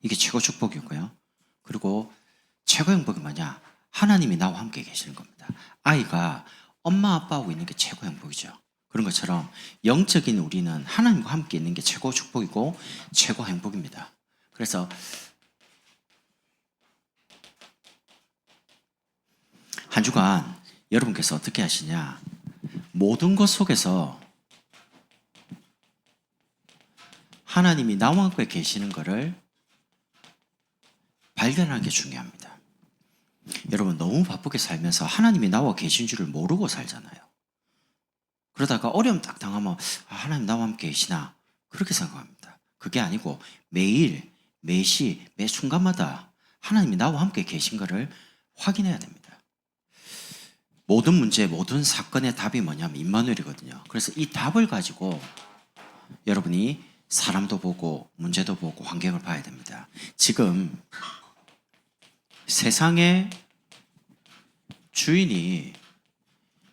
이게 최고 축복이고요. 그리고 최고 행복이 뭐냐? 하나님이 나와 함께 계시는 겁니다. 아이가 엄마 아빠하고 있는 게 최고 행복이죠. 그런 것처럼 영적인 우리는 하나님과 함께 있는 게 최고 축복이고 최고 행복입니다. 그래서 한 주간 여러분께서 어떻게 하시냐? 모든 것 속에서 하나님이 나와 함께 계시는 것을 발견하는 게 중요합니다. 여러분 너무 바쁘게 살면서 하나님이 나와 계신 줄을 모르고 살잖아요. 그러다가 어려움 딱 당하면 하나님 나와 함께 계시나 그렇게 생각합니다. 그게 아니고 매일 매시 매 순간마다 하나님이 나와 함께 계신 것을 확인해야 됩니다. 모든 문제 모든 사건의 답이 뭐냐면 임마누엘이거든요. 그래서 이 답을 가지고 여러분이 사람도 보고 문제도 보고 환경을 봐야 됩니다. 지금 세상의 주인이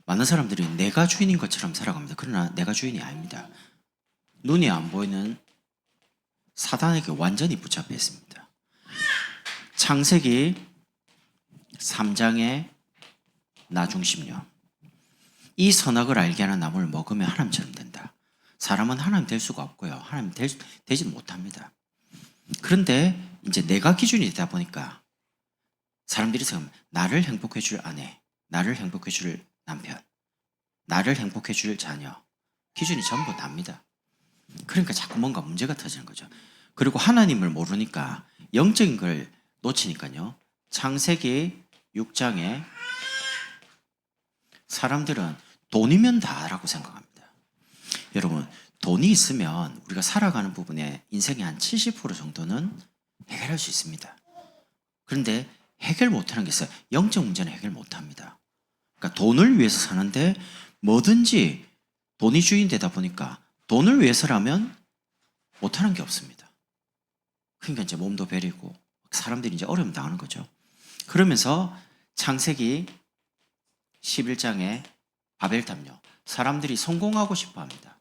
많은 사람들이 내가 주인인 것처럼 살아갑니다. 그러나 내가 주인이 아닙니다. 눈이 안 보이는 사단에게 완전히 붙잡혀 있습니다. 창세기 3장의 나중심령. 이 선악을 알게 하는 나무를 먹으면 하나님처럼 된다. 사람은 하나님 될 수가 없고요. 하나님 되지 못합니다. 그런데 이제 내가 기준이 되다 보니까 사람들이 생각하면 나를 행복해 줄 아내, 나를 행복해 줄 남편, 나를 행복해 줄 자녀. 기준이 전부 납니다. 그러니까 자꾸 뭔가 문제가 터지는 거죠. 그리고 하나님을 모르니까 영적인 걸 놓치니까요. 창세기 6장에 사람들은 돈이면 다라고 생각합니다. 여러분 돈이 있으면 우리가 살아가는 부분에 인생의 한 70% 정도는 해결할 수 있습니다. 그런데 해결 못하는 게 있어요. 영적 문제는 해결 못합니다. 그러니까 돈을 위해서 사는데 뭐든지 돈이 주인 되다 보니까 돈을 위해서라면 못하는 게 없습니다. 그러니까 이제 몸도 베리고 사람들이 이제 어려움 당하는 거죠. 그러면서 창세기 11장에 바벨탑요. 사람들이 성공하고 싶어 합니다.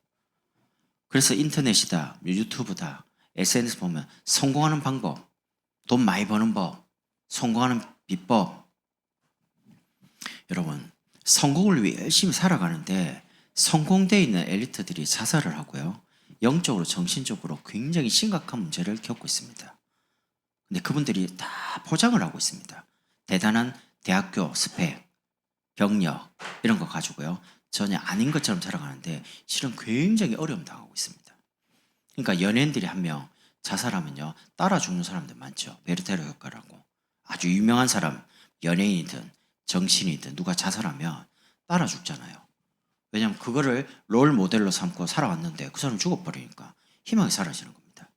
그래서 인터넷이다, 유튜브다, SNS 보면 성공하는 방법, 돈 많이 버는 법, 성공하는 비법. 여러분, 성공을 위해 열심히 살아가는데 성공되어 있는 엘리트들이 자살을 하고요. 영적으로, 정신적으로 굉장히 심각한 문제를 겪고 있습니다. 근데 그분들이 다 포장을 하고 있습니다. 대단한 대학교 스펙, 경력 이런 거 가지고요. 전혀 아닌 것처럼 살아가는데 실은 굉장히 어려움 당하고 있습니다. 그러니까 연예인들이 한 명 자살하면요. 따라 죽는 사람들 많죠. 베르테르 효과라고. 아주 유명한 사람, 연예인이든 정신이든 누가 자살하면 따라 죽잖아요. 왜냐하면 그거를 롤 모델로 삼고 살아왔는데 그 사람 죽어버리니까 희망이 사라지는 겁니다.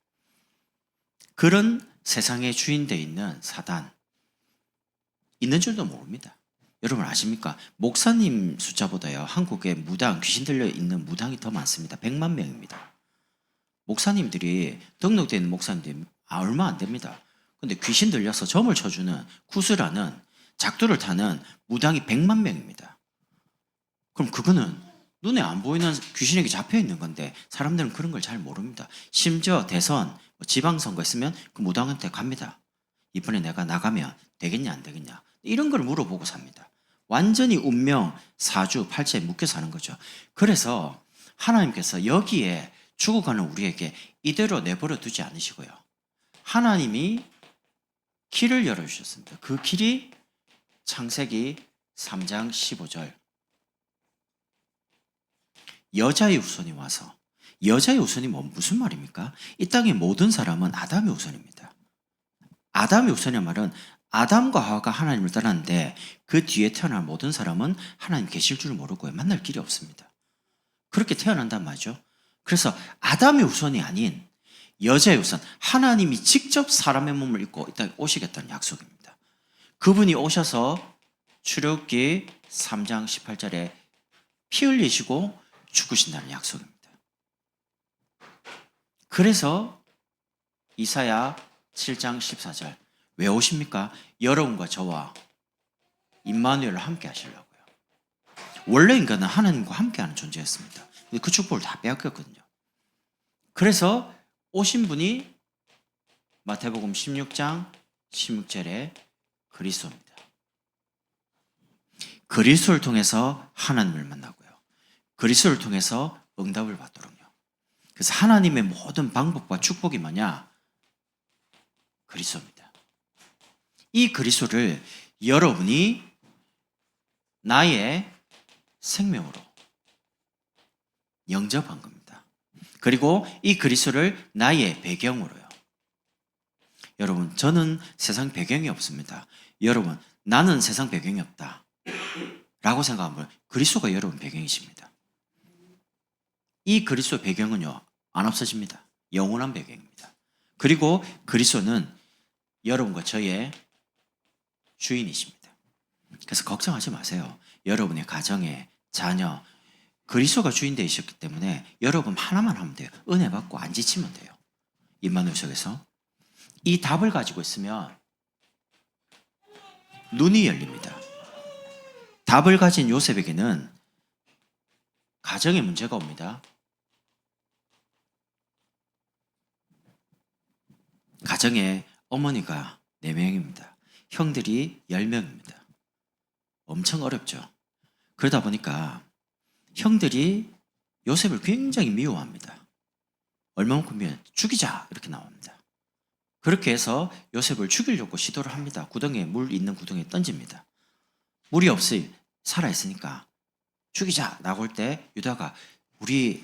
그런 세상의 주인 돼 있는 사단 있는 줄도 모릅니다. 여러분 아십니까? 목사님 숫자보다요 한국에 무당, 귀신 들려 있는 무당이 더 많습니다. 100만 명입니다. 목사님들이 등록되어 있는 목사님들이 얼마 안 됩니다. 근데 귀신 들려서 점을 쳐주는 구슬하는 작두를 타는 무당이 100만 명입니다. 그럼 그거는 눈에 안 보이는 귀신에게 잡혀 있는 건데 사람들은 그런 걸 잘 모릅니다. 심지어 대선, 지방선거 있으면 그 무당한테 갑니다. 이번에 내가 나가면 되겠냐 안 되겠냐 이런 걸 물어보고 삽니다. 완전히 운명, 사주, 팔자에 묶여 사는 거죠. 그래서 하나님께서 여기에 죽어가는 우리에게 이대로 내버려 두지 않으시고요. 하나님이 길을 열어주셨습니다. 그 길이 창세기 3장 15절 여자의 후손이 와서 여자의 후손이 무슨 말입니까? 이 땅의 모든 사람은 아담의 후손입니다. 아담의 후손이란 말은 아담과 하와가 하나님을 떠났는데 그 뒤에 태어난 모든 사람은 하나님 계실 줄 모르고 만날 길이 없습니다. 그렇게 태어난단 말이죠. 그래서 아담의 후손이 아닌 여자의 후손, 하나님이 직접 사람의 몸을 입고 이 땅에 오시겠다는 약속입니다. 그분이 오셔서 출애굽기 3장 18절에 피 흘리시고 죽으신다는 약속입니다. 그래서 이사야 7장 14절 왜 오십니까? 여러분과 저와 임마누엘을 함께 하시려고요. 원래 인간은 하나님과 함께하는 존재였습니다. 근데 그 축복을 다 빼앗겼거든요. 그래서 오신 분이 마태복음 16장 16절에 그리스도입니다. 그리스도를 통해서 하나님을 만나고요. 그리스도를 통해서 응답을 받도록요. 그래서 하나님의 모든 방법과 축복이 뭐냐? 그리스도입니다. 이 그리스도를 여러분이 나의 생명으로 영접한 겁니다. 그리고 이 그리스도를 나의 배경으로요. 여러분, 저는 세상 배경이 없습니다. 여러분, 나는 세상 배경이 없다 라고 생각하면 그리스도가 여러분 배경이십니다. 이 그리스도 배경은요, 안 없어집니다. 영원한 배경입니다. 그리고 그리스도는 여러분과 저의 주인이십니다. 그래서 걱정하지 마세요. 여러분의 가정에, 자녀, 그리스도가 주인 되셨기 때문에 여러분 하나만 하면 돼요. 은혜 받고 안 지치면 돼요. 임마누엘 속에서 이 답을 가지고 있으면 눈이 열립니다. 답을 가진 요셉에게는 가정에 문제가 옵니다. 가정에 어머니가 4명입니다. 형들이 10명입니다. 엄청 어렵죠. 그러다 보니까 형들이 요셉을 굉장히 미워합니다. 얼마만큼 미워해? 죽이자 이렇게 나옵니다. 그렇게 해서 요셉을 죽이려고 시도를 합니다. 구덩이에, 물 있는 구덩이에 던집니다. 물이 없이 살아있으니까 죽이자 나올 때 유다가 우리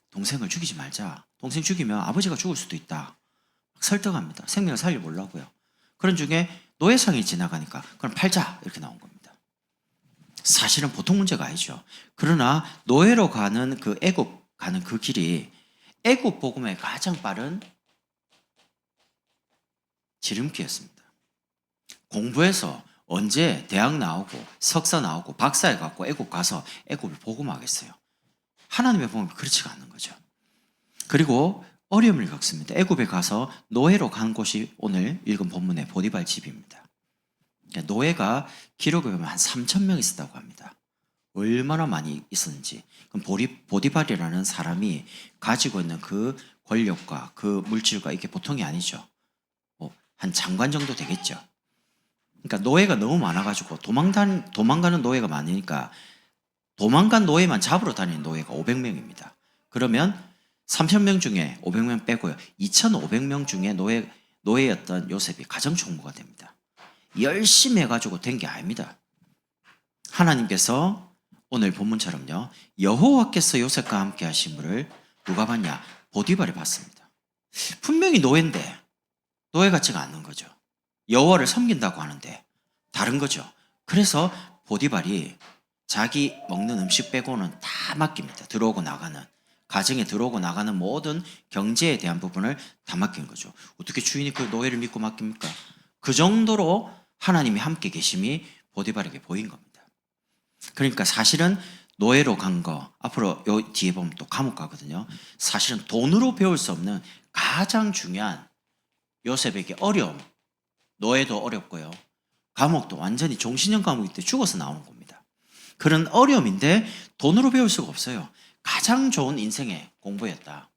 동생을 죽이지 말자. 동생 죽이면 아버지가 죽을 수도 있다. 설득합니다. 생명을 살려보려고요. 그런 중에 노예상이 지나가니까 그럼 팔자 이렇게 나온 겁니다. 사실은 보통 문제가 아니죠. 그러나 노예로 가는 그 애굽 가는 그 길이 애굽 복음의 가장 빠른 지름길이었습니다. 공부해서 언제 대학 나오고 석사 나오고 박사에 갖고 애굽 가서 애굽을 복음하겠어요. 하나님의 복음이 그렇지가 않는 거죠. 그리고 어려움을 겪습니다. 애굽에 가서 노예로 간 곳이 오늘 읽은 본문의 보디발 집입니다. 그러니까 노예가 기록에 보면 한 3,000명 있었다고 합니다. 얼마나 많이 있었는지. 그럼 보디발이라는 사람이 가지고 있는 그 권력과 그 물질과 이게 보통이 아니죠. 한 장관 정도 되겠죠. 그러니까 노예가 너무 많아가지고 도망가는 노예가 많으니까 도망간 노예만 잡으러 다니는 노예가 500명입니다. 그러면 3,000명 중에 500명 빼고요. 2,500명 중에 노예였던 요셉이 가정총무가 됩니다. 열심히 해가지고 된 게 아닙니다. 하나님께서 오늘 본문처럼요. 여호와께서 요셉과 함께 하심을 누가 봤냐? 보디발이 봤습니다. 분명히 노예인데 노예 같지가 않는 거죠. 여호와를 섬긴다고 하는데 다른 거죠. 그래서 보디발이 자기 먹는 음식 빼고는 다 맡깁니다. 들어오고 나가는. 가정에 들어오고 나가는 모든 경제에 대한 부분을 다 맡긴 거죠. 어떻게 주인이 그 노예를 믿고 맡깁니까? 그 정도로 하나님이 함께 계심이 보디발에게 보인 겁니다. 그러니까 사실은 노예로 간 거, 앞으로 요 뒤에 보면 또 감옥 가거든요. 사실은 돈으로 배울 수 없는 가장 중요한 요셉에게 어려움, 노예도 어렵고요. 감옥도 완전히 종신형 감옥일 때 죽어서 나오는 겁니다. 그런 어려움인데 돈으로 배울 수가 없어요. 가장 좋은 인생의 공부였다.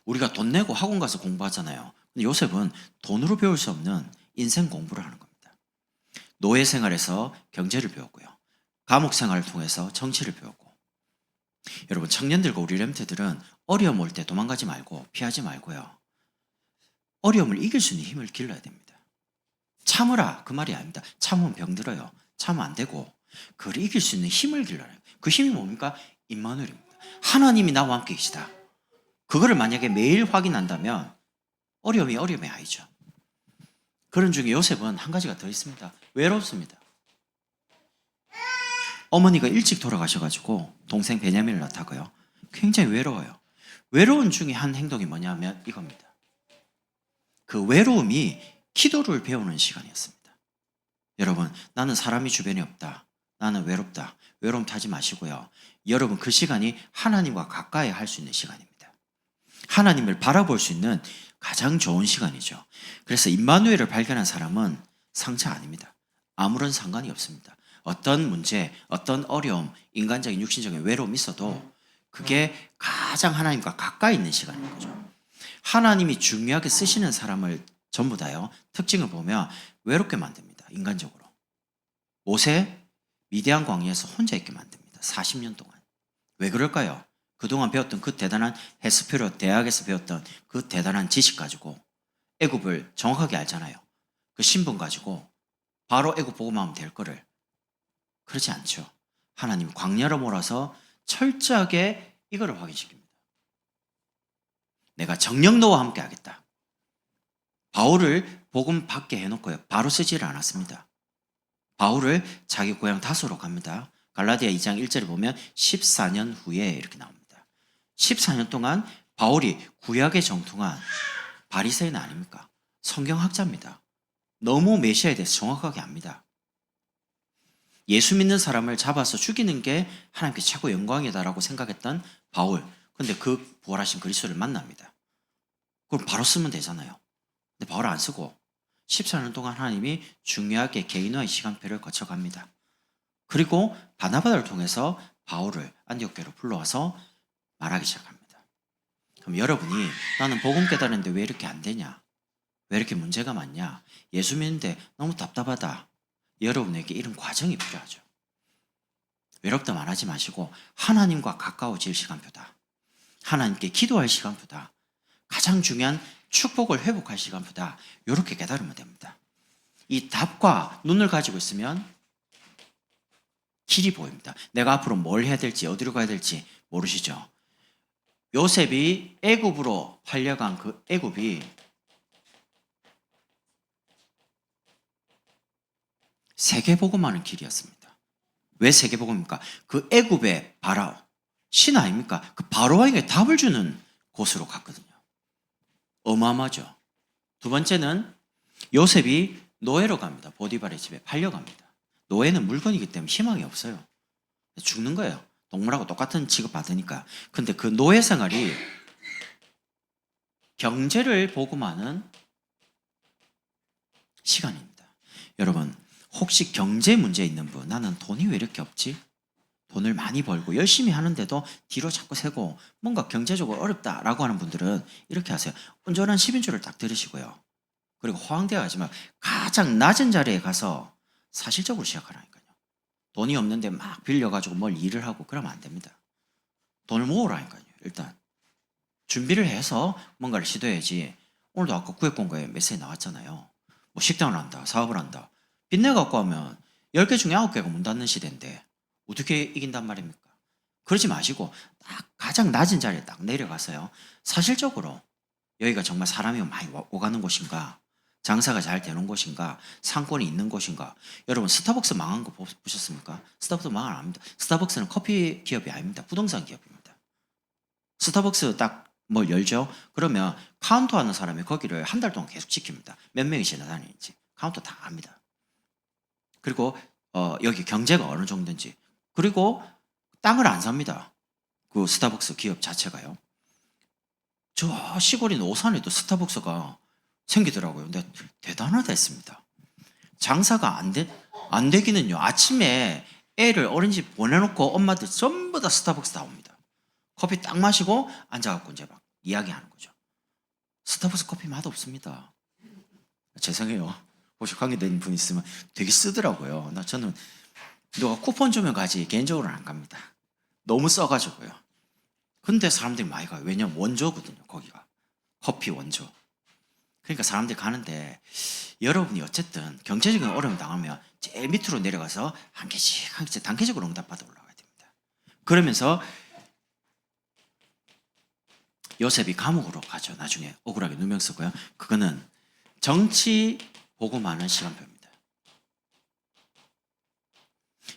우리가 돈 내고 학원 가서 공부하잖아요. 근데 요셉은 돈으로 배울 수 없는 인생 공부를 하는 겁니다. 노예 생활에서 경제를 배웠고요. 감옥 생활을 통해서 정치를 배웠고. 여러분, 청년들과 우리 렘트들은 어려움 올 때 도망가지 말고 피하지 말고요. 어려움을 이길 수 있는 힘을 길러야 됩니다. 참으라 그 말이 아닙니다. 참으면 병들어요. 참으면 안 되고 그걸 이길 수 있는 힘을 길러야 해요. 그 힘이 뭡니까? 임마누엘입니다. 하나님이 나와 함께 계시다. 그거를 만약에 매일 확인한다면 어려움이 아니죠. 그런 중에 요셉은 한 가지가 더 있습니다. 외롭습니다. 어머니가 일찍 돌아가셔가지고 동생 베냐민을 낳다고요. 굉장히 외로워요. 외로운 중에 한 행동이 뭐냐면 이겁니다. 그 외로움이 기도를 배우는 시간이었습니다. 여러분, 나는 사람이 주변에 없다. 나는 외롭다. 외로움 타지 마시고요. 여러분, 그 시간이 하나님과 가까이 할 수 있는 시간입니다. 하나님을 바라볼 수 있는 가장 좋은 시간이죠. 그래서 임마누엘을 발견한 사람은 상처 아닙니다. 아무런 상관이 없습니다. 어떤 문제, 어떤 어려움, 인간적인 육신적인 외로움이 있어도 그게 가장 하나님과 가까이 있는 시간인 거죠. 하나님이 중요하게 쓰시는 사람을 전부 다요, 특징을 보면 외롭게 만듭니다. 인간적으로. 모세 미디안 광야에서 혼자 있게 만듭니다. 40년 동안. 왜 그럴까요? 그동안 배웠던 그 대단한 헤스페로 대학에서 배웠던 그 대단한 지식 가지고 애굽을 정확하게 알잖아요. 그 신분 가지고 바로 애굽 보고만 하면 될 거를. 그렇지 않죠. 하나님 광야로 몰아서 철저하게 이거를 확인시킵니다. 내가 정녕 너와 함께 하겠다. 바울을 복음 받게 해놓고요, 바로 쓰지를 않았습니다. 바울을 자기 고향 다소로 갑니다. 갈라디아 2장 1절에 보면 14년 후에 이렇게 나옵니다. 14년 동안 바울이 구약에 정통한 바리새인 아닙니까? 성경학자입니다. 너무 메시아에 대해서 정확하게 압니다. 예수 믿는 사람을 잡아서 죽이는 게 하나님께 최고 영광이다라고 생각했던 바울. 근데 그 부활하신 그리스도를 만납니다. 그럼 바로 쓰면 되잖아요. 근데 바울 안 쓰고 14년 동안 하나님이 중요하게 개인화의 시간표를 거쳐갑니다. 그리고 바나바를 통해서 바울을 안디옥교로 불러와서 말하기 시작합니다. 그럼 여러분이 나는 복음 깨달았는데 왜 이렇게 안 되냐? 왜 이렇게 문제가 많냐? 예수 믿는데 너무 답답하다. 여러분에게 이런 과정이 필요하죠. 외롭다 말하지 마시고 하나님과 가까워질 시간표다. 하나님께 기도할 시간표다. 가장 중요한 축복을 회복할 시간표다. 이렇게 깨달으면 됩니다. 이 답과 눈을 가지고 있으면 길이 보입니다. 내가 앞으로 뭘 해야 될지, 어디로 가야 될지 모르시죠? 요셉이 애굽으로 팔려간 그 애굽이 세계복음하는 길이었습니다. 왜 세계복음입니까? 그 애굽의 바라오, 신 아닙니까? 그 바로왕에게 답을 주는 곳으로 갔거든요. 어마어마하죠. 두 번째는 요셉이 노예로 갑니다. 보디발의 집에 팔려갑니다. 노예는 물건이기 때문에 희망이 없어요. 죽는 거예요. 동물하고 똑같은 취급 받으니까. 근데 그 노예 생활이 경제를 복음하는 시간입니다. 여러분, 혹시 경제 문제 있는 분, 나는 돈이 왜 이렇게 없지? 돈을 많이 벌고 열심히 하는데도 뒤로 자꾸 새고 뭔가 경제적으로 어렵다라고 하는 분들은 이렇게 하세요. 온전한 10인조를 딱 들으시고요. 그리고 호황되어 하지만 가장 낮은 자리에 가서 사실적으로 시작하라니까요. 돈이 없는데 막 빌려가지고 뭘 일을 하고 그러면 안 됩니다. 돈을 모으라니까요. 일단 준비를 해서 뭔가를 시도해야지. 오늘도 아까 구획공고에 메시지 나왔잖아요. 뭐 식당을 한다, 사업을 한다. 빚내 갖고 하면 10개 중에 9개가 문 닫는 시대인데 어떻게 이긴단 말입니까? 그러지 마시고 딱 가장 낮은 자리에 딱 내려가서요. 사실적으로 여기가 정말 사람이 많이 오가는 곳인가? 장사가 잘 되는 곳인가? 상권이 있는 곳인가? 여러분 스타벅스 망한 거 보셨습니까? 스타벅스 망 안 합니다. 스타벅스는 커피 기업이 아닙니다. 부동산 기업입니다. 스타벅스 딱 뭘 열죠? 그러면 카운터 하는 사람이 거기를 한 달 동안 계속 지킵니다. 몇 명이 지나다니는지. 카운터 다 압니다. 그리고 여기 경제가 어느 정도인지. 그리고 땅을 안 삽니다. 그 스타벅스 기업 자체가요. 저 시골인 오산에도 스타벅스가 생기더라고요. 근데 대단하다 했습니다. 장사가 안 되기는요. 아침에 애를 어린이집 보내놓고 엄마들 전부 다 스타벅스 다 옵니다. 커피 딱 마시고 앉아갖고 이제 막 이야기하는 거죠. 스타벅스 커피 맛 없습니다. 죄송해요. 혹시 관계된 분 있으면 되게 쓰더라고요. 저는 누가 쿠폰 주면 가지 개인적으로는 안 갑니다. 너무 써가지고요. 근데 사람들이 많이 가요. 왜냐면 원조거든요. 거기가 커피 원조. 그러니까 사람들이 가는데 여러분이 어쨌든 경제적인 어려움 당하면 제일 밑으로 내려가서 한 개씩 한 개씩 단계적으로 응답받아 올라가야 됩니다. 그러면서 요셉이 감옥으로 가죠. 나중에 억울하게 누명 쓰고요. 그거는 정치 복음하는 시간표입니다.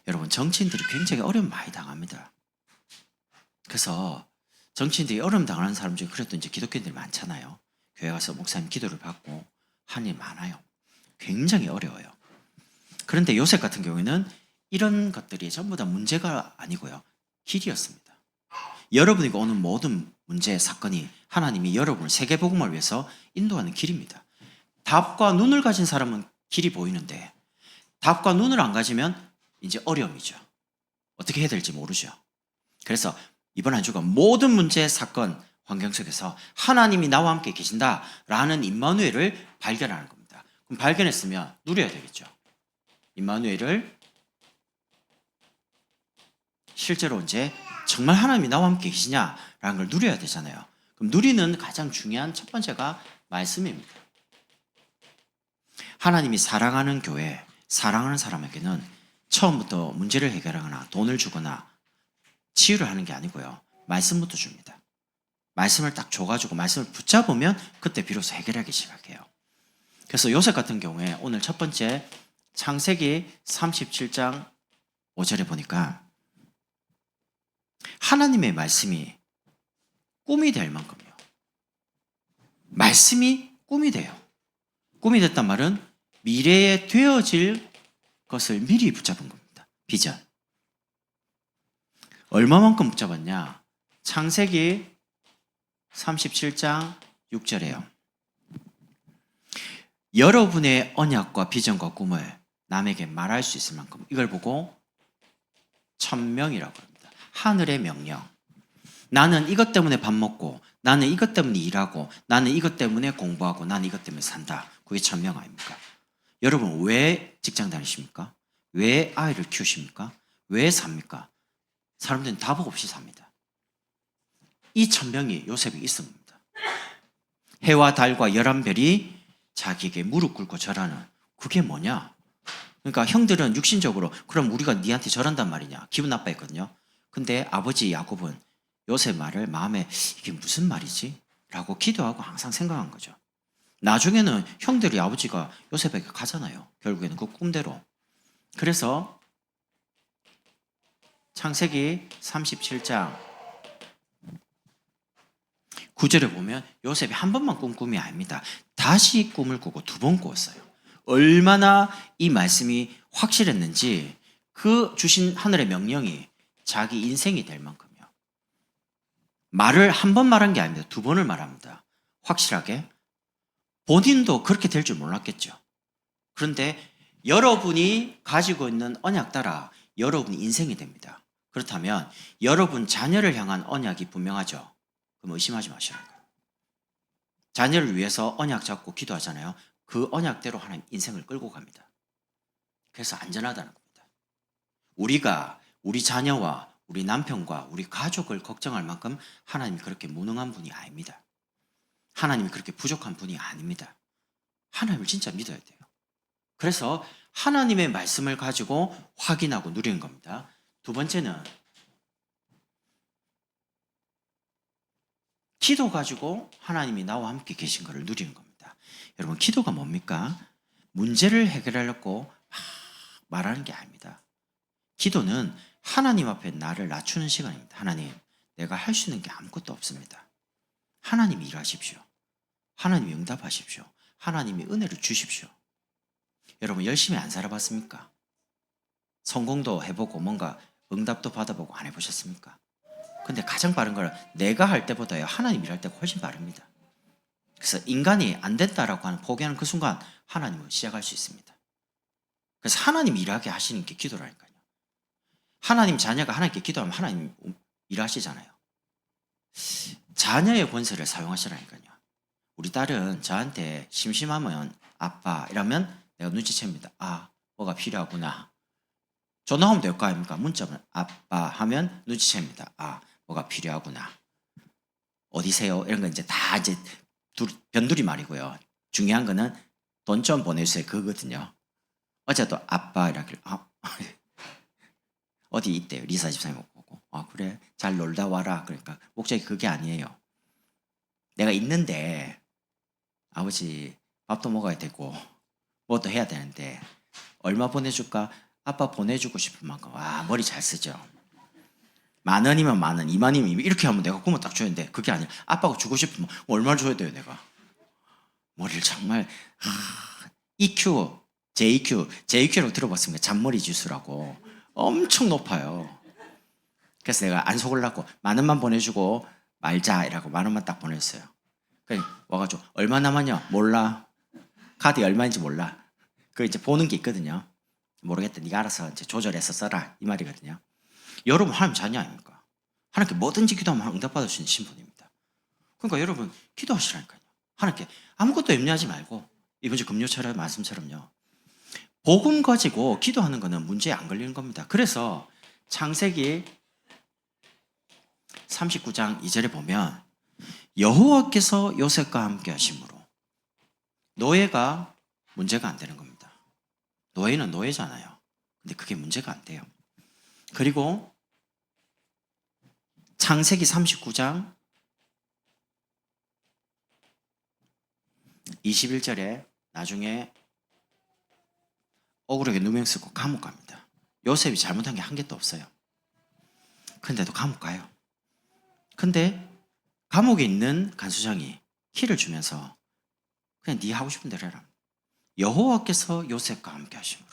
여러분 정치인들이 굉장히 어려움 많이 당합니다. 그래서 정치인들이 어려움 당하는 사람 중에 그래도 이제 기독교인들이 많잖아요. 교회 가서 목사님 기도를 받고 하는 일 많아요. 굉장히 어려워요. 그런데 요셉 같은 경우에는 이런 것들이 전부 다 문제가 아니고요. 길이었습니다. 여러분이 오는 모든 문제, 사건이 하나님이 여러분을 세계복음을 위해서 인도하는 길입니다. 답과 눈을 가진 사람은 길이 보이는데 답과 눈을 안 가지면 이제 어려움이죠. 어떻게 해야 될지 모르죠. 그래서 이번 한 주간 모든 문제, 사건, 환경 속에서 하나님이 나와 함께 계신다라는 임마누엘을 발견하는 겁니다. 그럼 발견했으면 누려야 되겠죠. 임마누엘을 실제로 이제 정말 하나님이 나와 함께 계시냐라는 걸 누려야 되잖아요. 그럼 누리는 가장 중요한 첫 번째가 말씀입니다. 하나님이 사랑하는 교회, 사랑하는 사람에게는 처음부터 문제를 해결하거나 돈을 주거나 치유를 하는 게 아니고요. 말씀부터 줍니다. 말씀을 딱 줘가지고 말씀을 붙잡으면 그때 비로소 해결하기 시작해요. 그래서 요셉 같은 경우에 오늘 첫 번째 창세기 37장 5절에 보니까 하나님의 말씀이 꿈이 될 만큼요. 말씀이 꿈이 돼요. 꿈이 됐단 말은 미래에 되어질 것을 미리 붙잡은 겁니다. 비전. 얼마만큼 붙잡았냐? 창세기 37장 6절에요. 여러분의 언약과 비전과 꿈을 남에게 말할 수 있을 만큼 이걸 보고 천명이라고 합니다. 하늘의 명령. 나는 이것 때문에 밥 먹고 나는 이것 때문에 일하고 나는 이것 때문에 공부하고 나는 이것 때문에 산다. 그게 천명 아닙니까? 여러분 왜 직장 다니십니까? 왜 아이를 키우십니까? 왜 삽니까? 사람들은 답 없이 삽니다. 이 천명이 요셉이 있은 겁니다. 해와 달과 11별이 자기에게 무릎 꿇고 절하는 그게 뭐냐? 그러니까 형들은 육신적으로 그럼 우리가 니한테 절한단 말이냐? 기분 나빠했거든요. 근데 아버지 야곱은 요셉 말을 마음에 이게 무슨 말이지? 라고 기도하고 항상 생각한 거죠. 나중에는 형들이 아버지가 요셉에게 가잖아요. 결국에는 그 꿈대로. 그래서 창세기 37장 9절에 보면 요셉이 한 번만 꾼 꿈이 아닙니다. 다시 꿈을 꾸고 두 번 꾸었어요. 얼마나 이 말씀이 확실했는지 그 주신 하늘의 명령이 자기 인생이 될 만큼이요. 말을 한 번 말한 게 아닙니다. 두 번을 말합니다. 확실하게. 본인도 그렇게 될 줄 몰랐겠죠. 그런데 여러분이 가지고 있는 언약 따라 여러분이 인생이 됩니다. 그렇다면 여러분 자녀를 향한 언약이 분명하죠. 그럼 의심하지 마시라는 거예요. 자녀를 위해서 언약 잡고 기도하잖아요. 그 언약대로 하나님 인생을 끌고 갑니다. 그래서 안전하다는 겁니다. 우리가 우리 자녀와 우리 남편과 우리 가족을 걱정할 만큼 하나님이 그렇게 무능한 분이 아닙니다. 하나님이 그렇게 부족한 분이 아닙니다. 하나님을 진짜 믿어야 돼요. 그래서 하나님의 말씀을 가지고 확인하고 누리는 겁니다. 두 번째는 기도 가지고 하나님이 나와 함께 계신 것을 누리는 겁니다. 여러분 기도가 뭡니까? 문제를 해결하려고 말하는 게 아닙니다. 기도는 하나님 앞에 나를 낮추는 시간입니다. 하나님, 내가 할 수 있는 게 아무것도 없습니다. 하나님이 일하십시오. 하나님이 응답하십시오. 하나님이 은혜를 주십시오. 여러분 열심히 안 살아봤습니까? 성공도 해보고 뭔가 응답도 받아보고 안 해보셨습니까? 근데 가장 빠른 건 내가 할 때보다요 하나님 일할 때가 훨씬 빠릅니다. 그래서 인간이 안 된다라고 하는 포기하는 그 순간 하나님은 시작할 수 있습니다. 그래서 하나님 일하게 하시는 게 기도라니까요. 하나님 자녀가 하나님께 기도하면 하나님 일하시잖아요. 자녀의 권세를 사용하시라니까요. 우리 딸은 저한테 심심하면 아빠 이러면 내가 눈치챕니다. 아, 뭐가 필요하구나. 전화하면 될 거 아닙니까? 문자면 아빠 하면 눈치챕니다. 아, 뭐가 필요하구나. 어디세요? 이런 거 이제 다 이제 변두리 말이고요. 중요한 거는 돈 좀 보내주세요. 그거거든요. 어제도 아빠 이렇게 어디 있대요. 리사 집사님 보고. 아 그래? 잘 놀다 와라. 그러니까 목적이 그게 아니에요. 내가 있는데 아버지 밥도 먹어야 되고 뭐도 해야 되는데 얼마 보내줄까? 아빠 보내주고 싶은 만큼. 와 머리 잘 쓰죠. 10,000원이면 10,000원, 20,000원이면 이렇게 하면 내가 꿈을 딱 줘야 되는데 그게 아니라 아빠가 주고 싶으면 얼마를 줘야 돼요 내가. 머리를 정말 EQ, JEQ라고 들어봤습니다. 잔머리 지수라고. 엄청 높아요. 그래서 내가 안 속으려고 10,000원만 보내주고 말자 이라고 10,000원만 딱 보냈어요. 그래 와가지고 얼마 남았냐? 몰라. 카드 얼마인지 몰라. 그 이제 보는 게 있거든요. 모르겠다. 네가 알아서 이제 조절해서 써라 이 말이거든요. 여러분 하나님 자녀 아닙니까? 하나님께 뭐든지 기도하면 응답받을 수 있는 신분입니다. 그러니까 여러분 기도하시라니까요. 하나님께 아무것도 염려하지 말고 이번 주 금요철의 말씀처럼요. 복음 가지고 기도하는 거는 문제에 안 걸리는 겁니다. 그래서 창세기 39장 2절에 보면 여호와께서 요셉과 함께 하심으로 노예가 문제가 안 되는 겁니다. 노예는 노예잖아요. 근데 그게 문제가 안 돼요. 그리고 창세기 39장 21절에 나중에 억울하게 누명 쓰고 감옥 갑니다. 요셉이 잘못한 게 한 개도 없어요. 근데도 감옥 가요. 근데 감옥에 있는 간수장이 키를 주면서 그냥 네 하고 싶은 대로 해라. 여호와께서 요셉과 함께 하심으로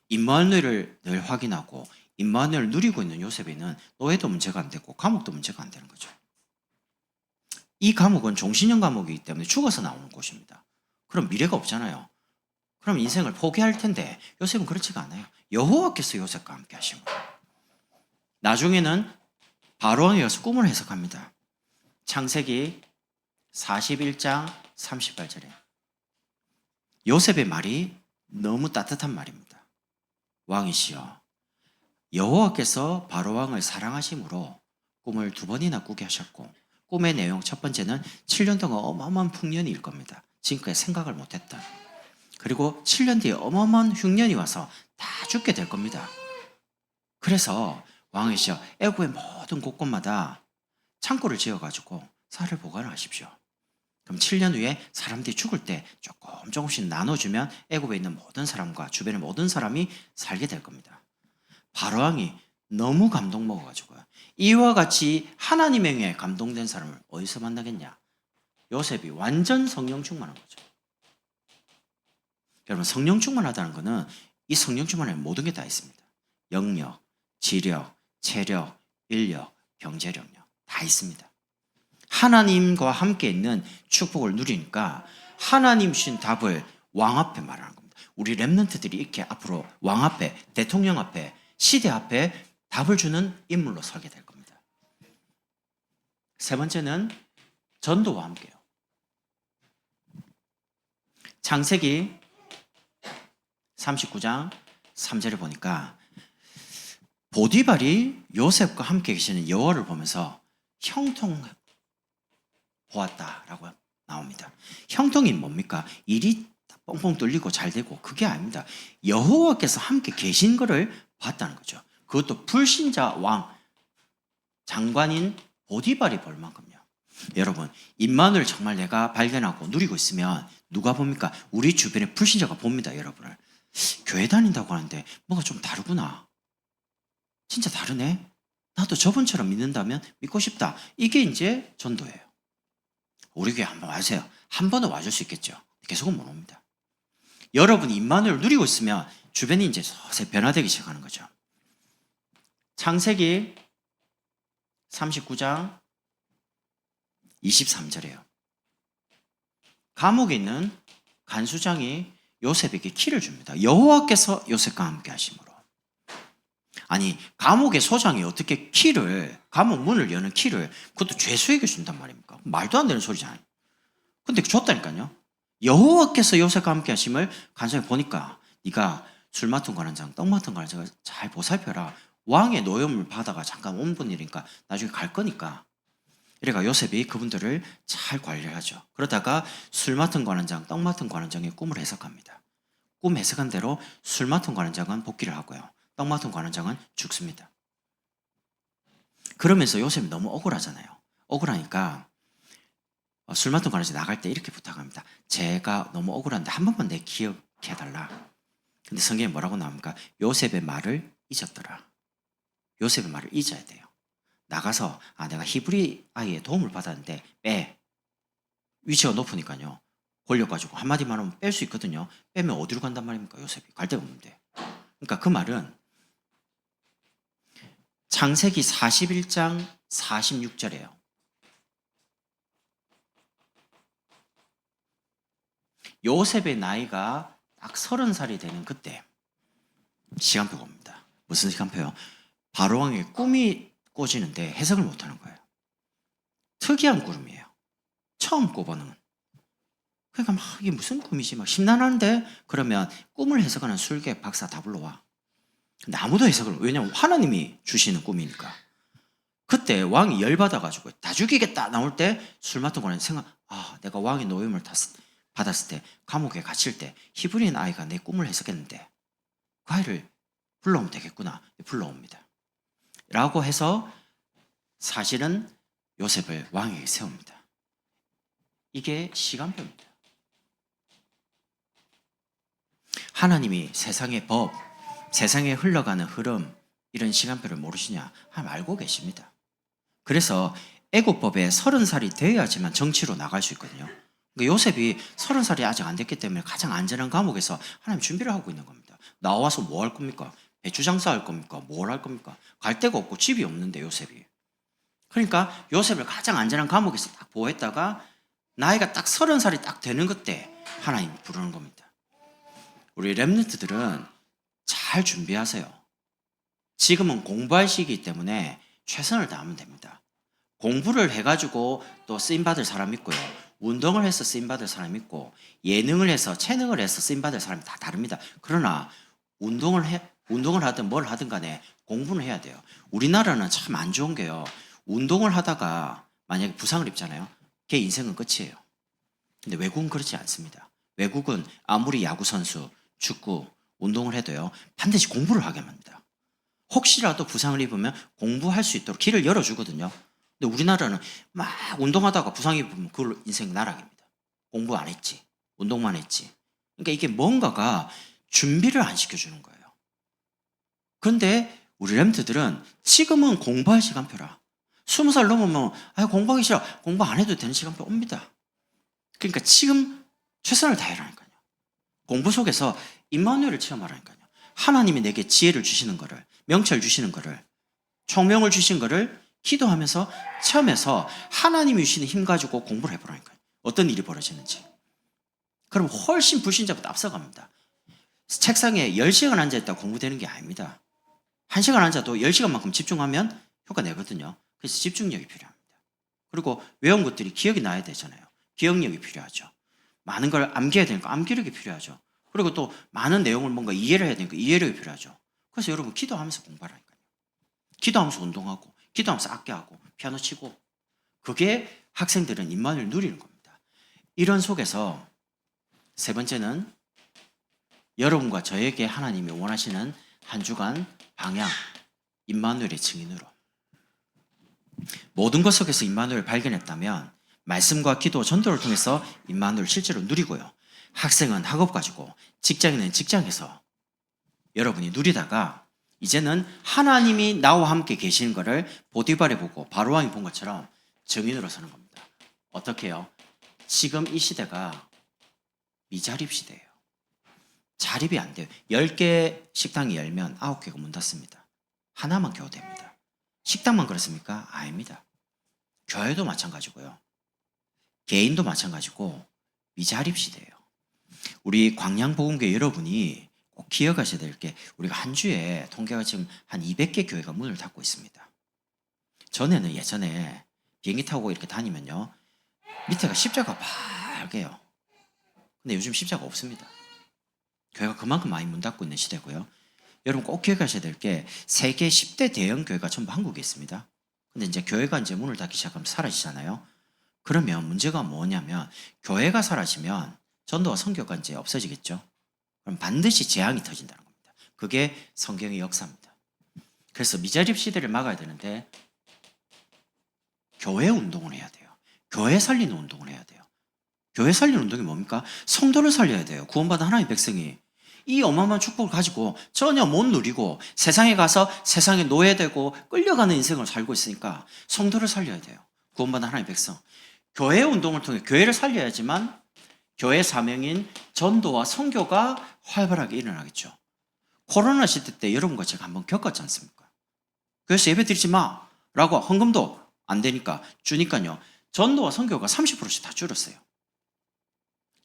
임마누엘을 늘 확인하고 임마누엘을 누리고 있는 요셉에는 노예도 문제가 안 되고 감옥도 문제가 안 되는 거죠. 이 감옥은 종신형 감옥이기 때문에 죽어서 나오는 곳입니다. 그럼 미래가 없잖아요. 그럼 인생을 포기할 텐데 요셉은 그렇지가 않아요. 여호와께서 요셉과 함께 하심으로 나중에는 바로왕이 와서 꿈을 해석합니다. 창세기 41장 38절에 요셉의 말이 너무 따뜻한 말입니다. 왕이시여 여호와께서 바로왕을 사랑하심으로 꿈을 2번이나 꾸게 하셨고 꿈의 내용 첫 번째는 7년 동안 어마어마한 풍년이 일 겁니다. 지금까지 생각을 못했던. 그리고 7년 뒤에 어마어마한 흉년이 와서 다 죽게 될 겁니다. 그래서 왕이시여 애굽의 모든 곳곳마다 창고를 지어가지고 쌀을 보관하십시오. 그럼 7년 후에 사람들이 죽을 때 조금씩 나눠주면 애굽에 있는 모든 사람과 주변의 모든 사람이 살게 될 겁니다. 바로왕이 너무 감동 먹어가지고요. 이와 같이 하나님의 행위에 감동된 사람을 어디서 만나겠냐? 요셉이 완전 성령 충만한 거죠. 여러분 성령 충만하다는 것은 이 성령 충만에 모든 게 다 있습니다. 영력, 지력, 체력, 인력, 경제력력 다 있습니다. 하나님과 함께 있는 축복을 누리니까 하나님 주신 답을 왕 앞에 말하는 겁니다. 우리 렘넌트들이 이렇게 앞으로 왕 앞에, 대통령 앞에, 시대 앞에 답을 주는 인물로 서게 될 겁니다. 세 번째는 전도와 함께요. 창세기 39장 3절을 보니까 보디발이 요셉과 함께 계시는 여호와를 보면서 형통 보았다라고 나옵니다. 형통이 뭡니까? 일이 뻥뻥 뚫리고 잘 되고 그게 아닙니다. 여호와께서 함께 계신 것을 봤다는 거죠. 그것도 불신자 왕 장관인 보디발이 볼 만큼요. 여러분 임마누엘 정말 내가 발견하고 누리고 있으면 누가 봅니까? 우리 주변에 불신자가 봅니다. 여러분을. 교회 다닌다고 하는데 뭐가 좀 다르구나. 진짜 다르네. 나도 저분처럼 믿는다면 믿고 싶다. 이게 이제 전도예요. 우리 교회 한번 와주세요. 한 번은 와줄 수 있겠죠. 계속은 못 옵니다. 여러분이 임마누엘을 누리고 있으면 주변이 이제 서서히 변화되기 시작하는 거죠. 창세기 39장 23절이에요. 감옥에 있는 간수장이 요셉에게 키를 줍니다. 여호와께서 요셉과 함께 하심으로. 아니 감옥의 소장이 어떻게 키를 감옥 문을 여는 키를 그것도 죄수에게 준단 말입니까? 말도 안 되는 소리잖아요. 근데 줬다니까요. 여호와께서 요셉과 함께 하심을 간수장이 보니까 네가 술 맡은 관원장 떡 맡은 관원장을 잘 보살펴라. 왕의 노염을 받아가 잠깐 온 분이니까 나중에 갈 거니까. 이래가 요셉이 그분들을 잘 관리하죠. 그러다가 술 맡은 관원장 떡 맡은 관원장의 꿈을 해석합니다. 꿈 해석한 대로 술 맡은 관원장은 복귀를 하고요. 떡 맡은 관원장은 죽습니다. 그러면서 요셉이 너무 억울하잖아요. 억울하니까 술 맡은 관원장이 나갈 때 이렇게 부탁합니다. 제가 너무 억울한데 한 번만 내 기억해달라. 근데 성경에 뭐라고 나옵니까? 요셉의 말을 잊었더라. 요셉의 말을 잊어야 돼요. 나가서 내가 히브리 아이의 도움을 받았는데 빼. 위치가 높으니까요. 걸려가지고 한마디만 하면 뺄 수 있거든요. 빼면 어디로 간단 말입니까? 요셉이 갈 데가 없는데. 그러니까 그 말은 창세기 41장 46절이에요. 요셉의 나이가 딱 30살이 되는 그때 시간표가 옵니다. 무슨 시간표요? 바로왕의 꿈을 꽂이는데 해석을 못하는 거예요. 특이한 꿈이에요. 처음 꿔보는. 그러니까 막 이게 무슨 꿈이지? 막 심란한데 그러면 꿈을 해석하는 술객 박사 다 불러와. 근데 아무도 해석을 왜냐면 하나님이 주시는 꿈이니까. 그때 왕이 열받아가지고 다 죽이겠다 나올 때 술 맡은 거는 생각 내가 왕의 노임을 받았을 때 감옥에 갇힐 때 히브리인 아이가 내 꿈을 해석했는데 그 아이를 불러오면 되겠구나. 불러옵니다. 라고 해서 사실은 요셉을 왕에게 세웁니다. 이게 시간표입니다. 하나님이 세상의 법, 세상에 흘러가는 흐름 이런 시간표를 모르시냐? 하나님 알고 계십니다. 그래서 애국법에 30살이 되어야지만 정치로 나갈 수 있거든요. 그러니까 요셉이 30살이 아직 안 됐기 때문에 가장 안전한 감옥에서 하나님 준비를 하고 있는 겁니다. 나와서 뭐 할 겁니까? 배추 장사할 겁니까? 뭘 할 겁니까? 갈 데가 없고 집이 없는데 요셉이. 그러니까 요셉을 가장 안전한 감옥에서 딱 보호했다가 나이가 딱 30살이 딱 되는 그때 하나님 부르는 겁니다. 우리 렘넌트들은 잘 준비하세요. 지금은 공부할 시기이기 때문에 최선을 다하면 됩니다. 공부를 해가지고 또 쓰임받을 사람 있고요. 운동을 해서 쓰임받을 사람 있고 예능을 해서 체능을 해서 쓰임받을 사람이 다 다릅니다. 그러나 운동을 하든 뭘 하든 간에 공부는 해야 돼요. 우리나라는 참 안 좋은 게요. 운동을 하다가 만약에 부상을 입잖아요. 걔 인생은 끝이에요. 근데 외국은 그렇지 않습니다. 외국은 아무리 야구선수, 축구, 운동을 해도요. 반드시 공부를 하게 합니다. 혹시라도 부상을 입으면 공부할 수 있도록 길을 열어주거든요. 근데 우리나라는 막 운동하다가 부상 입으면 그걸로 인생 나락입니다. 공부 안 했지. 운동만 했지. 그러니까 이게 뭔가가 준비를 안 시켜주는 거예요. 그런데 우리 렘트들은 지금은 공부할 시간표라. 20살 넘으면 공부하기 싫어. 공부 안 해도 되는 시간표 옵니다. 그러니까 지금 최선을 다해라니까요. 공부 속에서 임마누엘을 체험하라니까요. 하나님이 내게 지혜를 주시는 거를, 명철 주시는 거를, 총명을 주신 거를 기도하면서 체험해서 하나님이 주시는 힘 가지고 공부를 해보라니까요. 어떤 일이 벌어지는지. 그럼 훨씬 불신자보다 앞서갑니다. 책상에 10시간 앉아있다가 공부되는 게 아닙니다. 1시간 앉아도 10시간만큼 집중하면 효과 내거든요. 그래서 집중력이 필요합니다. 그리고 외운 것들이 기억이 나야 되잖아요. 기억력이 필요하죠. 많은 걸 암기해야 되니까 암기력이 필요하죠. 그리고 또 많은 내용을 뭔가 이해를 해야 되니까 이해력이 필요하죠. 그래서 여러분 기도하면서 공부하라니까요. 기도하면서 운동하고 기도하면서 악기하고 피아노 치고 그게 학생들은 임마누엘을 누리는 겁니다. 이런 속에서 세 번째는 여러분과 저에게 하나님이 원하시는 한 주간 방향, 임마누엘의 증인으로. 모든 것 속에서 임마누엘을 발견했다면 말씀과 기도, 전도를 통해서 임마누엘을 실제로 누리고요. 학생은 학업 가지고, 직장인은 직장에서 여러분이 누리다가 이제는 하나님이 나와 함께 계시는 것을 보디발이 보고 바로왕이 본 것처럼 증인으로 서는 겁니다. 어떻게 해요? 지금 이 시대가 미자립 시대예요. 자립이 안 돼요. 10개 식당이 열면 9개가 문 닫습니다. 하나만 겨우 됩니다. 식당만 그렇습니까? 아닙니다. 교회도 마찬가지고요. 개인도 마찬가지고 미자립 시대예요. 우리 광양복음교회 여러분이 꼭 기억하셔야 될 게 우리가 한 주에 통계가 지금 한 200개 교회가 문을 닫고 있습니다. 전에는 예전에 비행기 타고 이렇게 다니면요. 밑에가 십자가 빨개요. 근데 요즘 십자가 없습니다. 교회가 그만큼 많이 문 닫고 있는 시대고요. 여러분 꼭 기억하셔야 될 게 세계 10대 대형 교회가 전부 한국에 있습니다. 근데 이제 교회가 이제 문을 닫기 시작하면 사라지잖아요. 그러면 문제가 뭐냐면 교회가 사라지면 전도와 선교가 이제 없어지겠죠. 그럼 반드시 재앙이 터진다는 겁니다. 그게 성경의 역사입니다. 그래서 미자립 시대를 막아야 되는데 교회 운동을 해야 돼요. 교회 살리는 운동을 해야 돼요. 교회 살리는 운동이 뭡니까? 성도를 살려야 돼요. 구원받은 하나님의 백성이. 이 어마어마한 축복을 가지고 전혀 못 누리고 세상에 가서 세상에 노예되고 끌려가는 인생을 살고 있으니까 성도를 살려야 돼요. 구원받은 하나님의 백성. 교회 운동을 통해 교회를 살려야지만 교회 사명인 전도와 선교가 활발하게 일어나겠죠. 코로나 시대 때 여러분과 제가 한번 겪었지 않습니까? 교회에서 예배 드리지 마 라고 헌금도 안 되니까 주니까요. 전도와 선교가 30%씩 다 줄었어요.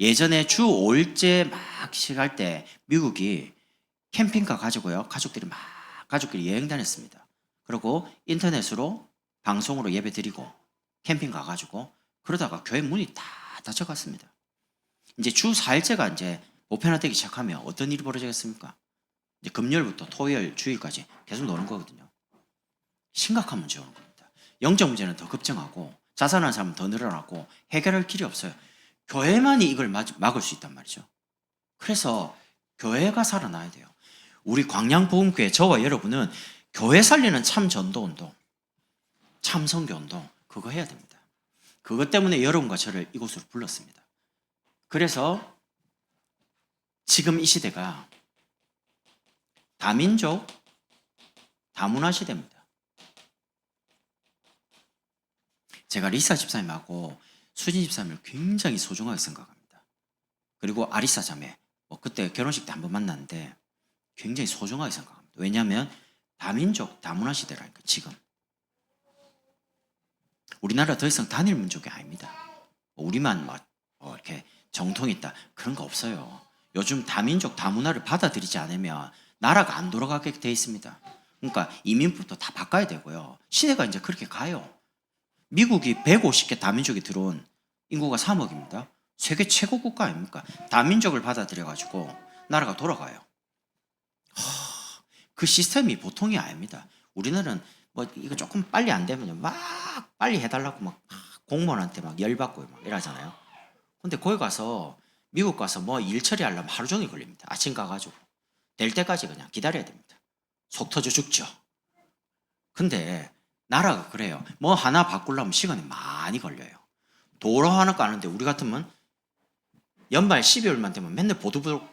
예전에 주 5일째 막 시작할 때 미국이 캠핑카 가지고요. 가족끼리 여행 다녔습니다. 그리고 인터넷으로 방송으로 예배 드리고 캠핑 가가지고 그러다가 교회 문이 다 닫혀갔습니다. 이제 주 4일째가 이제 보편화되기 시작하면 어떤 일이 벌어지겠습니까? 이제 금요일부터 토요일, 주일까지 계속 노는 거거든요. 심각한 문제 오는 겁니다. 영적 문제는 더 급증하고 자살하는 사람은 더 늘어나고 해결할 길이 없어요. 교회만이 이걸 막을 수 있단 말이죠. 그래서 교회가 살아나야 돼요. 우리 광양복음교회 저와 여러분은 교회 살리는 참 전도운동, 참 선교운동 그거 해야 됩니다. 그것 때문에 여러분과 저를 이곳으로 불렀습니다. 그래서 지금 이 시대가 다민족, 다문화 시대입니다. 제가 리사 집사님하고 수진 집사님을 굉장히 소중하게 생각합니다. 그리고 아리사 자매, 그때 결혼식 때 한번 만났는데 굉장히 소중하게 생각합니다. 왜냐하면 다민족, 다문화 시대라니까 지금. 우리나라 더 이상 단일 민족이 아닙니다. 우리만 이렇게 정통이 있다 그런 거 없어요. 요즘 다민족, 다문화를 받아들이지 않으면 나라가 안 돌아가게 돼 있습니다. 그러니까 이민법도 다 바꿔야 되고요. 시대가 이제 그렇게 가요. 미국이 150개 다민족이 들어온 인구가 3억입니다. 세계 최고 국가 아닙니까? 다민족을 받아들여가지고 나라가 돌아가요. 그 시스템이 보통이 아닙니다. 우리나라는 이거 조금 빨리 안 되면 막 빨리 해달라고 막 공무원한테 막 열받고 막 이러잖아요. 근데 거기 가서 미국 가서 일 처리하려면 하루 종일 걸립니다. 아침 가가지고 될 때까지 그냥 기다려야 됩니다. 속 터져 죽죠. 근데 나라가 그래요. 하나 바꾸려면 시간이 많이 걸려요. 도로 하나 까는데 우리 같으면 연말 12월만 되면 맨날 보도블록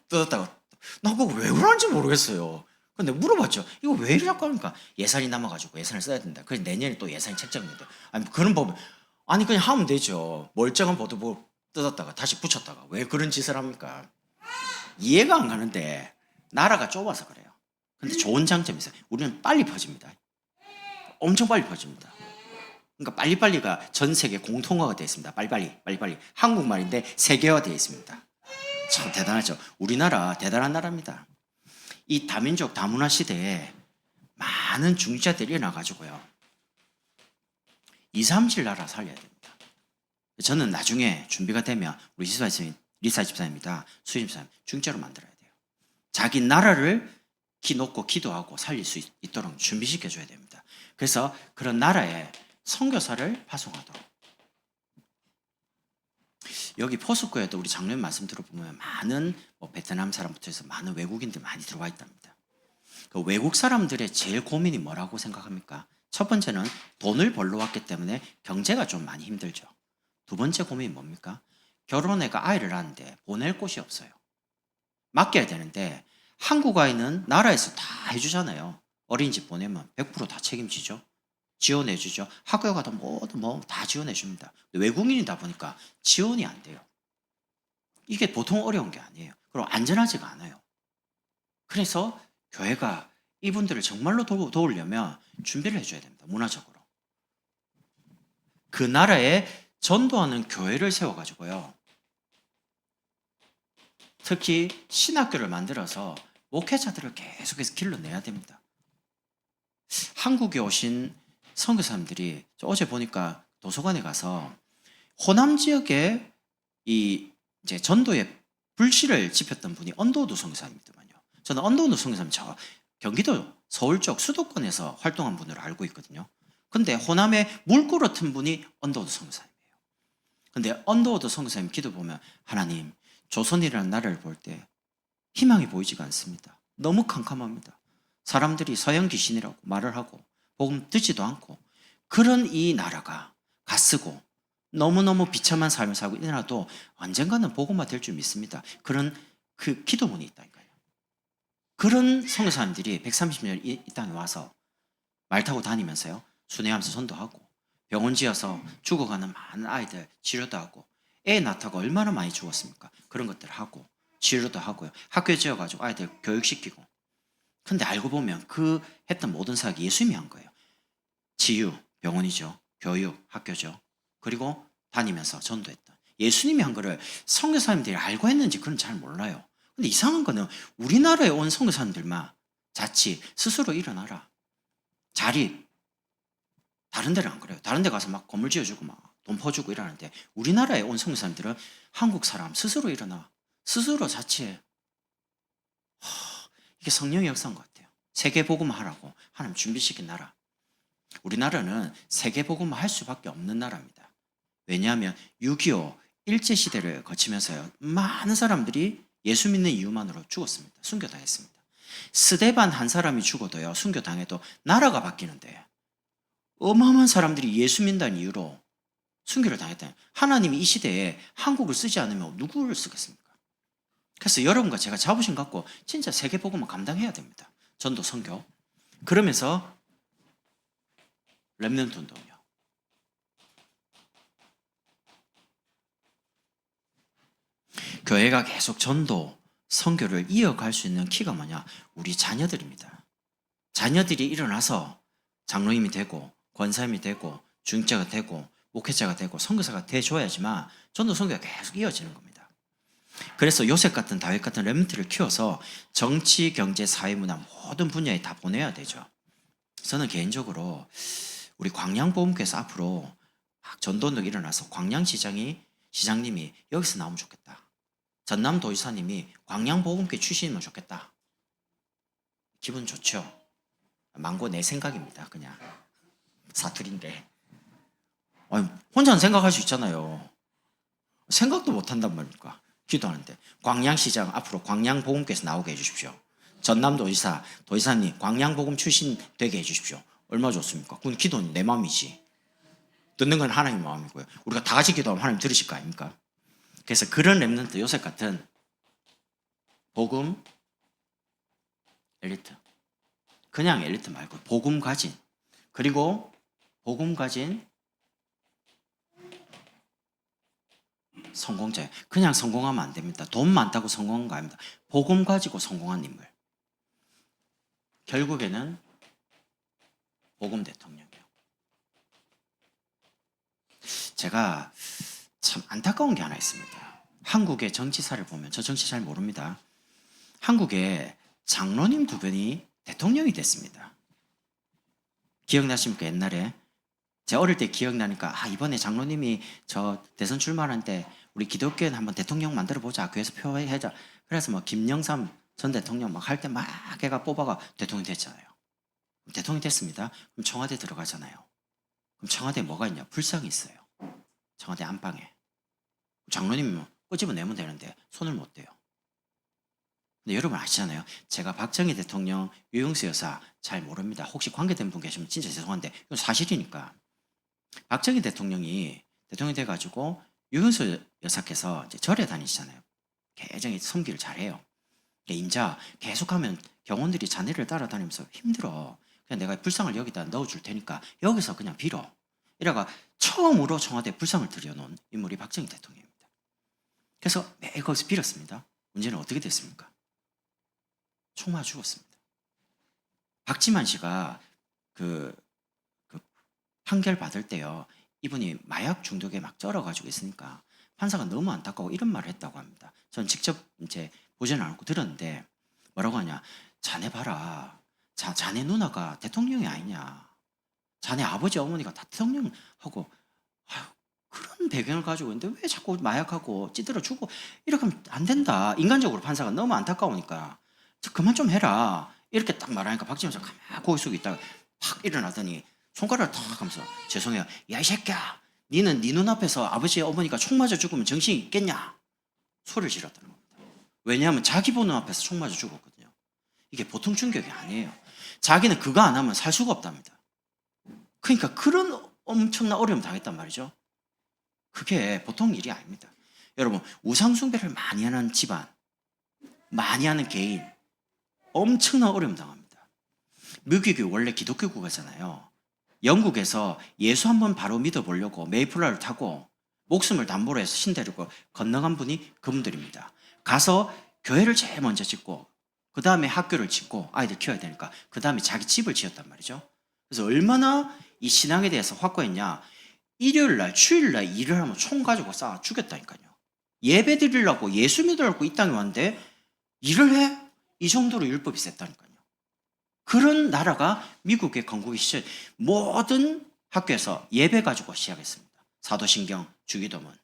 뜯었다가 나보고 왜 그러는지 모르겠어요. 근데 물어봤죠. 이거 왜 이렇게 하니까 예산이 남아가지고 예산을 써야 된다. 그래서 내년에 또 예산이 책정된다. 아니 그런 법은 아니 그냥 하면 되죠. 멀쩡한 보도블록 뜯었다가 다시 붙였다가 왜 그런 짓을 합니까? 이해가 안 가는데 나라가 좁아서 그래요. 근데 좋은 장점이 있어요. 우리는 빨리 퍼집니다. 엄청 빨리 퍼집니다. 그러니까 빨리빨리가 전 세계 공통어가 되어 있습니다. 빨리빨리. 한국말인데 세계화되어 있습니다. 참 대단하죠. 우리나라 대단한 나라입니다. 이 다민족 다문화 시대에 많은 중직자들이 일어나가지고요. 2, 3질 나라 살려야 됩니다. 저는 나중에 준비가 되면 우리 리사 집사님이다, 수진 집사님 중직자로 만들어야 돼요. 자기 나라를 놓고 기도하고 살릴 수 있도록 준비시켜줘야 됩니다. 그래서 그런 나라에 선교사를 파송하도록. 여기 포스코에도 우리 작년 말씀 들어보면 많은 베트남 사람부터 해서 많은 외국인들 많이 들어와 있답니다. 그 외국 사람들의 제일 고민이 뭐라고 생각합니까? 첫 번째는 돈을 벌러 왔기 때문에 경제가 좀 많이 힘들죠. 두 번째 고민이 뭡니까? 결혼해가 아이를 낳았는데 보낼 곳이 없어요. 맡겨야 되는데 한국 아이는 나라에서 다 해주잖아요. 어린이집 보내면 100% 다 책임지죠. 지원해주죠. 학교에 가도 다 지원해줍니다. 외국인이다 보니까 지원이 안 돼요. 이게 보통 어려운 게 아니에요. 그리고 안전하지가 않아요. 그래서 교회가 이분들을 정말로 도우려면 준비를 해줘야 됩니다. 문화적으로. 그 나라에 전도하는 교회를 세워가지고요. 특히 신학교를 만들어서 목회자들을 계속해서 길러내야 됩니다. 한국에 오신 선교사님들이 어제 보니까 도서관에 가서 호남 지역에 이제 전도에 불씨를 지폈던 분이 언더우드 선교사님이더만요. 저는 언더우드 선교사님 경기도 서울 쪽 수도권에서 활동한 분으로 알고 있거든요. 근데 호남에 물 끌어튼 분이 언더우드 선교사님이에요. 근데 언더우드 선교사님 기도 보면 하나님 조선이라는 나라를 볼 때 희망이 보이지가 않습니다. 너무 캄캄합니다. 사람들이 서양 귀신이라고 말을 하고 복음 듣지도 않고 그런 이 나라가 갓쓰고 너무너무 비참한 삶을 살고 있더라도 언젠가는 복음화 될 줄 믿습니다. 그런 그 기도문이 있다니까요. 그런 선교사님들이 130년 이 땅에 와서 말 타고 다니면서요. 순회하면서 전도하고 병원 지어서 죽어가는 많은 아이들 치료도 하고 애 낳다가 얼마나 많이 죽었습니까? 그런 것들을 하고 치료도 하고요. 학교 지어가지고 아이들 교육시키고. 근데 알고 보면 그 했던 모든 사역이 예수님이 한 거예요. 치유, 병원이죠. 교육, 학교죠. 그리고 다니면서 전도했던. 예수님이 한 거를 선교사님들이 알고 했는지 그건 잘 몰라요. 근데 이상한 거는 우리나라에 온 선교사님들만 자칫 스스로 일어나라. 자립. 다른 데는 안 그래요. 다른 데 가서 막 건물 지어주고 막 돈 퍼주고 이러는데 우리나라에 온 선교 사람들은 한국 사람 스스로 일어나. 스스로 자취해. 이게 성령의 역사인 것 같아요. 세계복음 하라고 하나님 준비시킨 나라. 우리나라는 세계복음 할 수밖에 없는 나라입니다. 왜냐하면 6.25 일제시대를 거치면서요. 많은 사람들이 예수 믿는 이유만으로 죽었습니다. 순교당했습니다. 스데반 한 사람이 죽어도요. 순교당해도 나라가 바뀌는데 어마어마한 사람들이 예수 믿는다는 이유로 순교를 당했다. 하나님이 이 시대에 한국을 쓰지 않으면 누구를 쓰겠습니까? 그래서 여러분과 제가 자부심 갖고 진짜 세계복음을 감당해야 됩니다. 전도 선교. 그러면서 렘넌트 운동이요. 교회가 계속 전도, 선교를 이어갈 수 있는 키가 뭐냐? 우리 자녀들입니다. 자녀들이 일어나서 장로님이 되고 권사님이 되고 중직자가 되고 목회자가 되고 선교사가 돼줘야지만 전도 선교가 계속 이어지는 겁니다. 그래서 요셉 같은 다윗 같은 렘넌트를 키워서 정치, 경제, 사회, 문화 모든 분야에 다 보내야 되죠. 저는 개인적으로 우리 광양보험교회에서 앞으로 전도운동이 일어나서 시장님이 여기서 나오면 좋겠다. 전남도지사님이 광양보험교회 출신이면 좋겠다. 기분 좋죠? 망고 내 생각입니다. 그냥 사투리인데 아니, 혼자는 생각할 수 있잖아요. 생각도 못한단 말입니까? 기도하는데 광양시장 앞으로 광양보험교회에서 나오게 해주십시오. 전남도지사 도지사님 광양복음 출신 되게 해주십시오. 얼마나 좋습니까? 그건 기도는 내 마음이지. 듣는 건 하나님 마음이고요. 우리가 다 같이 기도하면 하나님 들으실 거 아닙니까? 그래서 그런 렘넌트 요셉 같은 복음 엘리트, 그냥 엘리트 말고 복음 가진, 그리고 복음 가진 성공자. 그냥 성공하면 안 됩니다. 돈 많다고 성공한 거 아닙니다. 복음 가지고 성공한 인물. 결국에는 복음 대통령이에요. 제가 참 안타까운 게 하나 있습니다. 한국의 정치사를 보면, 저 정치 잘 모릅니다. 한국에 장로님 두 분이 대통령이 됐습니다. 기억나십니까? 옛날에 제가 어릴 때 기억나니까 이번에 장로님이 저 대선 출마할 때 우리 기독교회는 한번 대통령 만들어 보자. 교회에서 표해자. 그래서 뭐 김영삼 전 대통령 막 할 때 막 걔가 뽑아가 대통령 됐잖아요. 대통령 됐습니다. 그럼 청와대 들어가잖아요. 그럼 청와대에 뭐가 있냐? 불상이 있어요. 청와대 안방에. 장로님이 끄집어내면 되는데 손을 못 대요. 근데 여러분 아시잖아요. 제가 박정희 대통령, 유영수 여사 잘 모릅니다. 혹시 관계된 분 계시면 진짜 죄송한데 이건 사실이니까. 박정희 대통령이 대통령이 돼가지고 유영수 여사께서 이제 절에 다니시잖아요. 굉장히 섬기를 잘해요. 인자 계속하면 경원들이 자네를 따라다니면서 힘들어. 그냥 내가 불상을 여기다 넣어줄 테니까 여기서 그냥 빌어. 이래가 처음으로 청와대에 불상을 들여놓은 인물이 박정희 대통령입니다. 그래서 매일 거기서 빌었습니다. 문제는 어떻게 됐습니까? 총 맞아 죽었습니다. 박지만 씨가 그 판결 받을 때요. 이분이 마약 중독에 막 쩔어가지고 있으니까 판사가 너무 안타까워 이런 말을 했다고 합니다. 전 직접 이제 보지는 않고 들었는데 뭐라고 하냐. 자네 봐라. 자네 누나가 대통령이 아니냐. 자네 아버지 어머니가 다 대통령하고 그런 배경을 가지고 있는데 왜 자꾸 마약하고 찌들어 죽고 이렇게 하면 안 된다. 인간적으로 판사가 너무 안타까우니까 그만 좀 해라. 이렇게 딱 말하니까 박지원 씨가 가만히 고개 숙이고 있다가 팍 일어나더니 손가락을 탁 하면서 죄송해요. 야 이 새끼야. 니는 네 눈앞에서 아버지 어머니가 총 맞아 죽으면 정신이 있겠냐. 소리를 질렀다는 겁니다. 왜냐하면 자기 보는 앞에서 총 맞아 죽었거든요. 이게 보통 충격이 아니에요. 자기는 그거 안 하면 살 수가 없답니다. 그러니까 그런 엄청난 어려움 당했단 말이죠. 그게 보통 일이 아닙니다. 여러분 우상숭배를 많이 하는 집안, 많이 하는 개인 엄청난 어려움 당합니다. 미국이 원래 기독교 국가잖아요. 영국에서 예수 한번 바로 믿어보려고 메이플라이어를 타고 목숨을 담보로 해서 신데리고 건너간 분이 그분들입니다. 가서 교회를 제일 먼저 짓고 그 다음에 학교를 짓고 아이들 키워야 되니까 그 다음에 자기 집을 지었단 말이죠. 그래서 얼마나 이 신앙에 대해서 확고했냐. 일요일날 주일날 일을 하면 총 가지고 쏴 죽였다니까요. 예배 드리려고 예수 믿으려고 이 땅에 왔는데 일을 해? 이 정도로 율법이 셌다니까요. 그런 나라가 미국의 건국의 시절 모든 학교에서 예배 가지고 시작했습니다. 사도신경, 주기도문.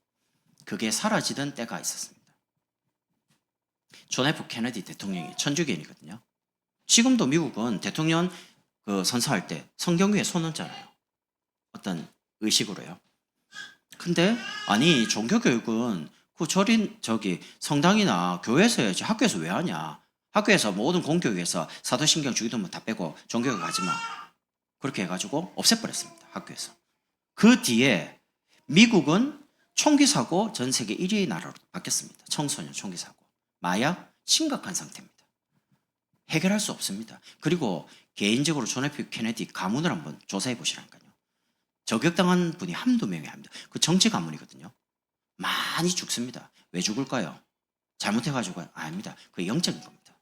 그게 사라지던 때가 있었습니다. 존 F 케네디 대통령이 천주교인이거든요. 지금도 미국은 대통령 선서할 때 성경 위에 손 얹잖아요. 어떤 의식으로요. 근데 아니 종교교육은 성당이나 교회에서 해야지 학교에서 왜 하냐. 학교에서 모든 공교육에서 사도신경 주기도문 다 빼고 종교교육 하지 마. 그렇게 해가지고 없애버렸습니다. 학교에서. 그 뒤에 미국은 총기 사고 전 세계 1위 나라로 바뀌었습니다. 청소년 총기 사고. 마약 심각한 상태입니다. 해결할 수 없습니다. 그리고 개인적으로 존 F 케네디 가문을 한번 조사해 보시라니까요. 저격당한 분이 한두 명이 아닙니다. 그 정치 가문이거든요. 많이 죽습니다. 왜 죽을까요? 잘못해가지고 아닙니다. 그게 영적인 겁니다.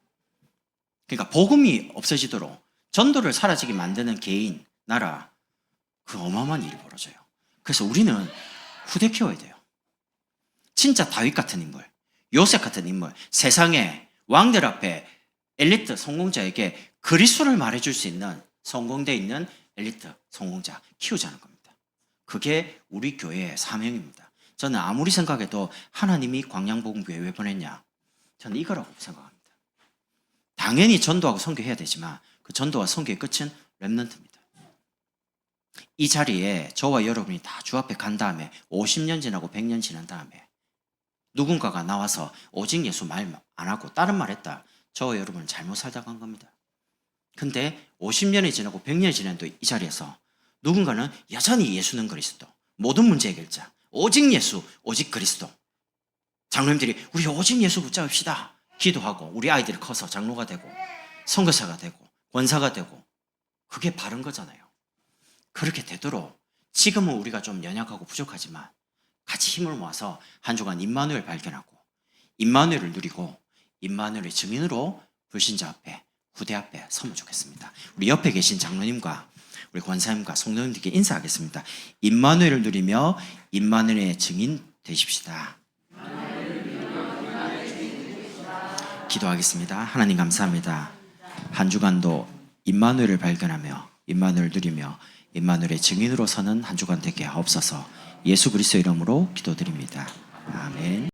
그러니까 복음이 없어지도록 전도를 사라지게 만드는 개인, 나라, 그 어마어마한 일이 벌어져요. 그래서 우리는 후대 키워야 돼요. 진짜 다윗 같은 인물, 요셉 같은 인물, 세상의 왕들 앞에 엘리트 성공자에게 그리스도를 말해줄 수 있는 성공되어 있는 엘리트 성공자 키우자는 겁니다. 그게 우리 교회의 사명입니다. 저는 아무리 생각해도 하나님이 광양복음교회 왜 보냈냐? 저는 이거라고 생각합니다. 당연히 전도하고 선교해야 되지만 그 전도와 선교의 끝은 렘넌트입니다. 이 자리에 저와 여러분이 다 주 앞에 간 다음에 50년 지나고 100년 지난 다음에 누군가가 나와서 오직 예수 말 안 하고 다른 말 했다. 저와 여러분은 잘못 살다 간 겁니다. 근데 50년이 지나고 100년이 지난도 이 자리에서 누군가는 여전히 예수는 그리스도, 모든 문제 해결자, 오직 예수, 오직 그리스도. 장로님들이 우리 오직 예수 붙잡읍시다. 기도하고 우리 아이들이 커서 장로가 되고 선교사가 되고 권사가 되고 그게 바른 거잖아요. 그렇게 되도록 지금은 우리가 좀 연약하고 부족하지만 같이 힘을 모아서 한 주간 임마누엘 발견하고 임마누엘을 누리고 임마누엘의 증인으로 불신자 앞에 후대 앞에 서면 좋겠습니다. 우리 옆에 계신 장로님과 우리 권사님과 성도님들께 인사하겠습니다. 임마누엘을 누리며 임마누엘의 증인 되십시다. 기도하겠습니다. 하나님 감사합니다. 한 주간도 임마누엘을 발견하며 임마누엘을 누리며 임마누엘의 증인으로 서는 한 주간 되게 하옵소서. 예수 그리스도의 이름으로 기도드립니다. 아멘.